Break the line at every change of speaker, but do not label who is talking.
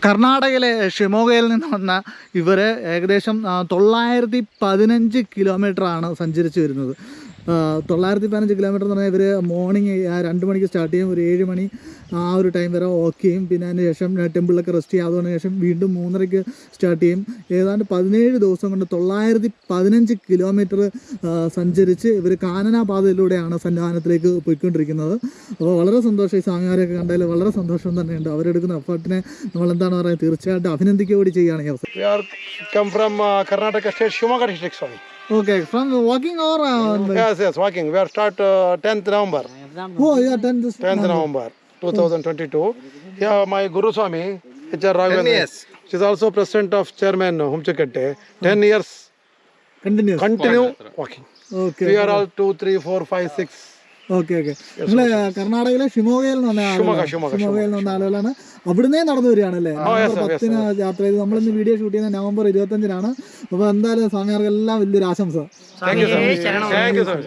കർണാടകയിലെ ഷിമോഗയിൽ നിന്ന് വന്ന ഇവർ ഏകദേശം 915 കിലോമീറ്ററാണ് സഞ്ചരിച്ച് വരുന്നത്. 915 കിലോമീറ്റർ എന്ന് പറഞ്ഞാൽ ഇവർ മോർണിംഗ് 2 മണിക്ക് സ്റ്റാർട്ട് ചെയ്യും, ഒരു 7 മണി ആ ഒരു ടൈം വരെ വാക്ക് ചെയ്യും. പിന്നെ അതിന് ശേഷം ടെമ്പിളിലൊക്കെ റെസ്റ്റ് ചെയ്യും. അതിന് ശേഷം വീണ്ടും 3:30 സ്റ്റാർട്ട് ചെയ്യും. ഏതാണ്ട് 17 ദിവസം കൊണ്ട് 915 കിലോമീറ്റർ സഞ്ചരിച്ച് ഇവർ കാനന പാതയിലൂടെയാണ് സന്നിധാനത്തിലേക്ക് പോയിക്കൊണ്ടിരിക്കുന്നത്. അപ്പോൾ വളരെ സന്തോഷം, ഈ സ്വാമിമാരെയൊക്കെ കണ്ടാൽ വളരെ സന്തോഷം തന്നെയുണ്ട്. അവരെടുക്കുന്ന എഫർട്ടിനെ നമ്മൾ എന്താണ് പറയുക, തീർച്ചയായിട്ടും അഭിനന്ദിക്കുക കൂടി ചെയ്യുകയാണ് ഈ അവസരം.
We are come from Karnataka state, Shimoga district, Swami.
Okay, from walking or
Yes, walking. We are start 10th November.
Oh, yeah, 10th
November 2022. Here my Guru Swami, H.R. Raghavan. She is also president of chairman Humchakatte. 10 years continue walking.
Okay.
We are all 2, 3, 4, 5, 6.
Okay okay. നിങ്ങൾ കർണാടകയിലെ ഷിമോഗയിൽ നിന്ന് വന്ന ആളുകളാണ്. അവിടുന്ന് നടന്നു വരികയാണല്ലേ? November 10 യാത്ര ചെയ്ത് നമ്മളിന്ന് വീഡിയോ ഷൂട്ട് ചെയ്യുന്നത് നവംബർ 25-നാണ്. അപ്പോൾ എന്തായാലും സ്വാമിമാർക്കെല്ലാം വലിയൊരു ആശംസ.